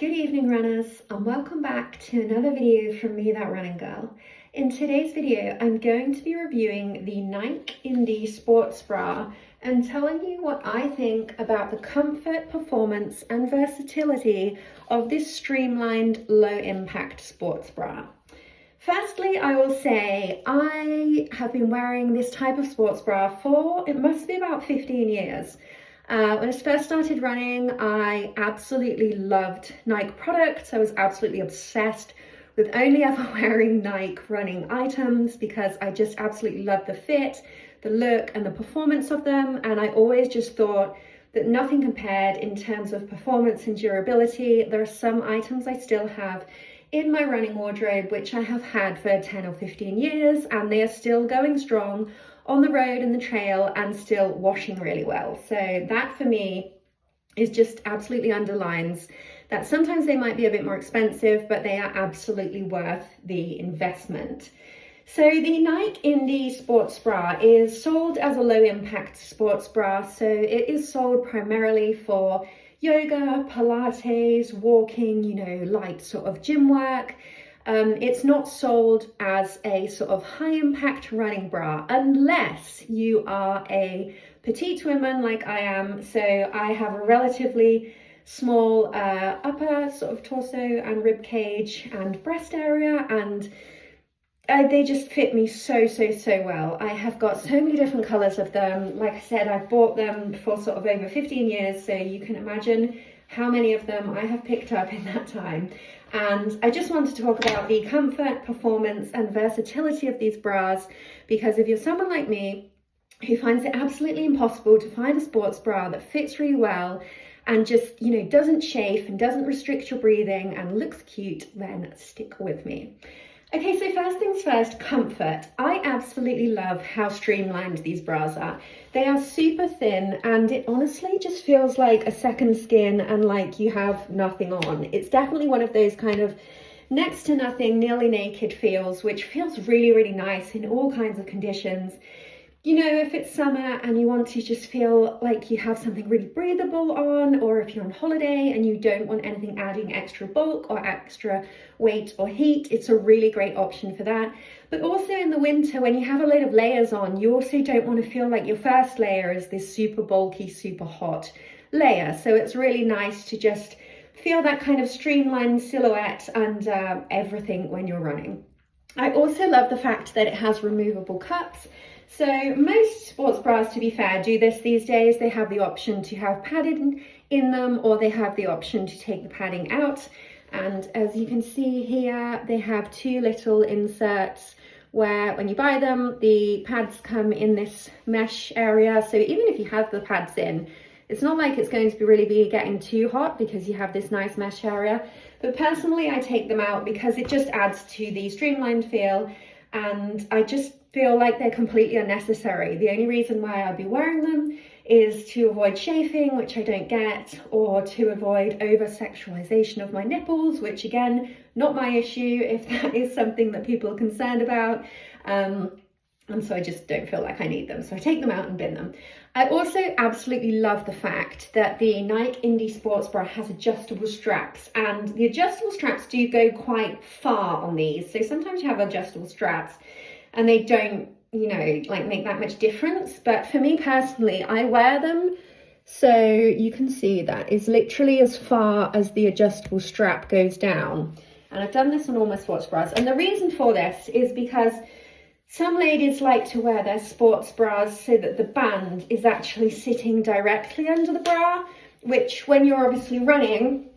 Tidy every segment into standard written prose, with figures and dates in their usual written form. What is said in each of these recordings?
Good evening runners, and welcome back to another video from me, that running girl. In today's video, I'm going to be reviewing the Nike Indy sports bra and telling you what I think about the comfort, performance and versatility of this streamlined low impact sports bra. Firstly, I will say I have been wearing this type of sports bra for, it must be about 15 years. When I first started running, I absolutely loved Nike products. I was absolutely obsessed with only ever wearing Nike running items because I just absolutely loved the fit, the look and the performance of them. And I always just thought that nothing compared in terms of performance and durability. There are some items I still have in my running wardrobe, which I have had for 10 or 15 years, and they are still going strong on the road and the trail and still washing really well. So that for me is just absolutely underlines that sometimes they might be a bit more expensive, but they are absolutely worth the investment. So the Nike Indy sports bra is sold as a low impact sports bra. So it is sold primarily for yoga, Pilates, walking, light sort of gym work. It's not sold as a sort of high impact running bra unless you are a petite woman like I am. So I have a relatively small upper sort of torso and rib cage and breast area, and they just fit me so well. I have got so many different colors of them. Like I said, I've bought them for sort of over 15 years, so you can imagine how many of them I have picked up in that time. And I just want to talk about the comfort, performance and versatility of these bras, because if you're someone like me who finds it absolutely impossible to find a sports bra that fits really well and just, doesn't chafe and doesn't restrict your breathing and looks cute, then stick with me. Okay, so first things first, comfort. I absolutely love how streamlined these bras are. They are super thin and it honestly just feels like a second skin and like you have nothing on. It's definitely one of those kind of next to nothing, nearly naked feels, which feels really nice in all kinds of conditions. If it's summer and you want to just feel like you have something really breathable on, or if you're on holiday and you don't want anything adding extra bulk or extra weight or heat, it's a really great option for that. But also in the winter, when you have a load of layers on, you also don't want to feel like your first layer is this super bulky, super hot layer. So it's really nice to just feel that kind of streamlined silhouette and everything when you're running. I also love the fact that it has removable cups. So most sports bras, to be fair, do this these days. They have the option to have padding in them, or they have the option to take the padding out. And as you can see here, they have two little inserts where when you buy them, the pads come in this mesh area. So even if you have the pads in, it's not like it's going to really be getting too hot because you have this nice mesh area. But personally, I take them out because it just adds to the streamlined feel, and I just feel like they're completely unnecessary. The only reason why I'd be wearing them is to avoid chafing, which I don't get, or to avoid over-sexualization of my nipples, which again, not my issue if that is something that people are concerned about. And so I just don't feel like I need them. So I take them out and bin them. I also absolutely love the fact that the Nike Indy sports bra has adjustable straps, and the adjustable straps do go quite far on these. So sometimes you have adjustable straps and they don't, make that much difference. But for me personally, I wear them so you can see that is literally as far as the adjustable strap goes down. And I've done this on all my sports bras. And the reason for this is because some ladies like to wear their sports bras so that the band is actually sitting directly under the bra, which when you're obviously running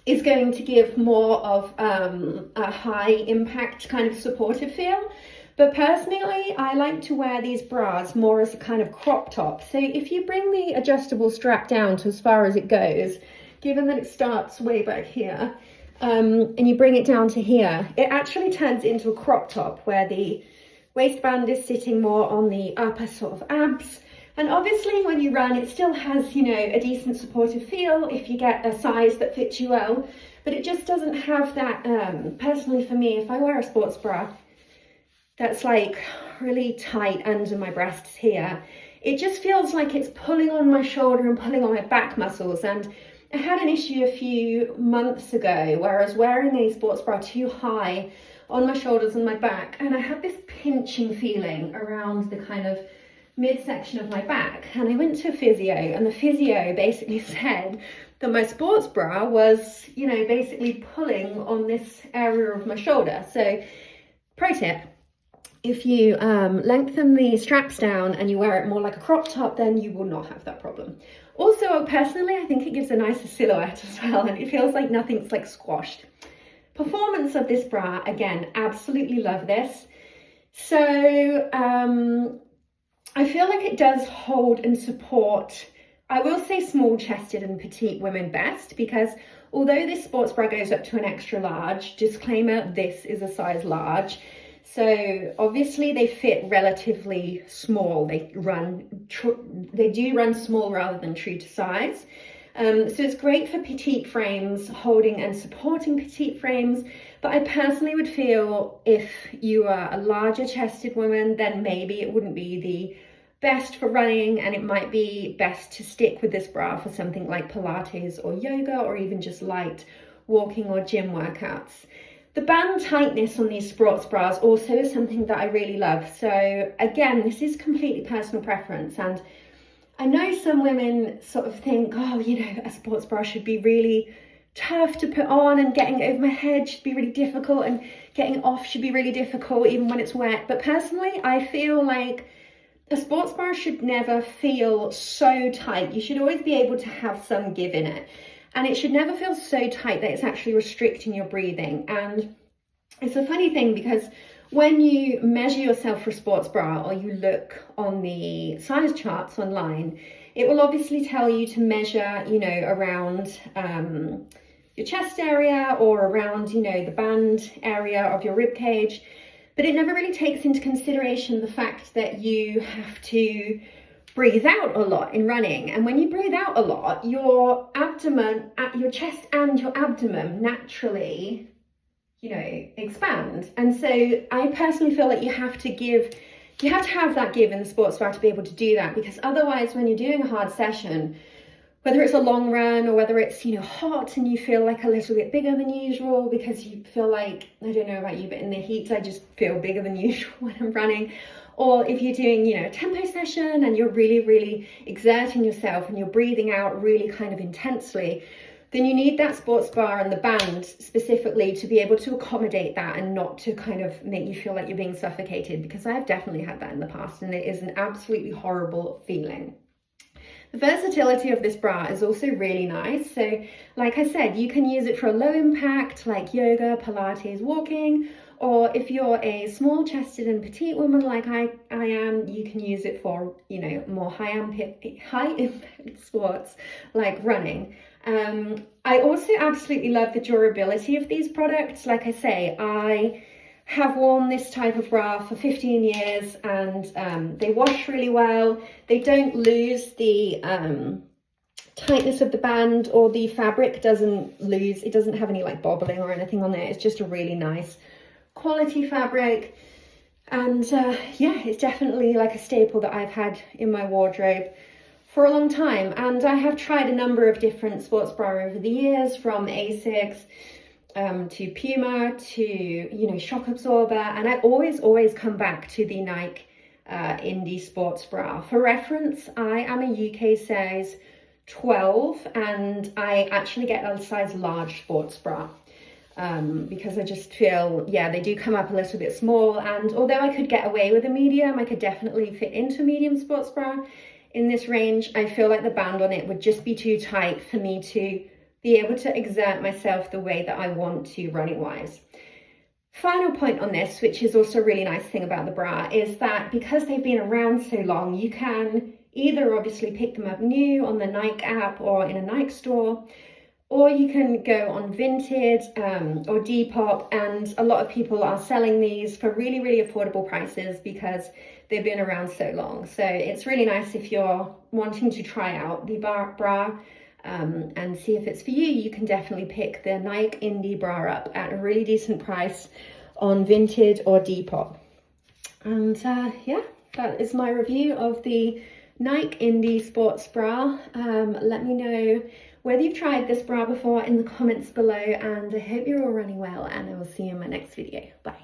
is going to give more of a high impact kind of supportive feel. But personally, I like to wear these bras more as a kind of crop top. So if you bring the adjustable strap down to as far as it goes, given that it starts way back here, and you bring it down to here, it actually turns into a crop top where the waistband is sitting more on the upper sort of abs. And obviously when you run, it still has, a decent supportive feel if you get a size that fits you well, but it just doesn't have that, personally for me, if I wear a sports bra that's like really tight under my breasts here, it just feels like it's pulling on my shoulder and pulling on my back muscles. And I had an issue a few months ago where I was wearing a sports bra too high on my shoulders and my back, and I had this pinching feeling around the kind of midsection of my back. And I went to a physio, and the physio basically said that my sports bra was, you know, basically pulling on this area of my shoulder. So, pro tip, if you lengthen the straps down and you wear it more like a crop top, then you will not have that problem. Also, personally, I think it gives a nicer silhouette as well, and it feels like nothing's like squashed. Performance of this bra, again, absolutely love this. So I feel like it does hold and support, I will say, small chested and petite women best, because although this sports bra goes up to an extra large, disclaimer, this is a size large. So obviously they fit relatively small. They do run small rather than true to size. So it's great for petite frames, holding and supporting petite frames. But I personally would feel if you are a larger chested woman, then maybe it wouldn't be the best for running, and it might be best to stick with this bra for something like Pilates or yoga, or even just light walking or gym workouts. The band tightness on these sports bras also is something that I really love. So again, this is completely personal preference, and I know some women sort of think, oh, you know, a sports bra should be really tough to put on, and getting it over my head should be really difficult, and getting it off should be really difficult even when it's wet. But personally, I feel like a sports bra should never feel so tight. You should always be able to have some give in it. And it should never feel so tight that it's actually restricting your breathing. And it's a funny thing, because when you measure yourself for a sports bra, or you look on the size charts online, it will obviously tell you to measure, you know, around your chest area, or around, you know, the band area of your rib cage. But it never really takes into consideration the fact that you have to breathe out a lot in running. And when you breathe out a lot, your abdomen, your chest and your abdomen naturally, you know, expand. And so I personally feel like you have to have that give in the sports bra to be able to do that, because otherwise when you're doing a hard session, whether it's a long run or whether it's, you know, hot and you feel like a little bit bigger than usual because you feel like, I don't know about you, but in the heat I just feel bigger than usual when I'm running. Or if you're doing, you know, a tempo session and you're really, really exerting yourself and you're breathing out really kind of intensely, then you need that sports bra and the band specifically to be able to accommodate that, and not to kind of make you feel like you're being suffocated, because I've definitely had that in the past, and it is an absolutely horrible feeling. The versatility of this bra is also really nice. So like I said, you can use it for a low impact like yoga, Pilates, walking, or if you're a small chested and petite woman like I am, you can use it for, you know, more high impact sports like running. I also absolutely love the durability of these products. Like I say, I have worn this type of bra for 15 years, and they wash really well. They don't lose the tightness of the band, or the fabric doesn't lose. It doesn't have any like bobbling or anything on there. It's just a really nice quality fabric. And yeah, it's definitely like a staple that I've had in my wardrobe for a long time. And I have tried a number of different sports bra over the years, from Asics to Puma to, you know, shock absorber, and I always come back to the Nike Indy sports bra. For reference, I am a UK size 12, and I actually get a size large sports bra because I just feel, yeah, they do come up a little bit small, and although I could get away with a medium, I could definitely fit into a medium sports bra in this range. I feel like the band on it would just be too tight for me to be able to exert myself the way that I want to running wise. Final point on this, which is also a really nice thing about the bra, is that because they've been around so long, you can either obviously pick them up new on the Nike app or in a Nike store, or you can go on Vinted or Depop, and a lot of people are selling these for really, really affordable prices because they've been around so long. So it's really nice if you're wanting to try out the bra and see if it's for you. You can definitely pick the Nike Indy Bra up at a really decent price on Vinted or Depop. And yeah, that is my review of the Nike Indy Sports Bra. Let me know whether you've tried this bra before in the comments below, and I hope you're all running well, and I will see you in my next video. Bye.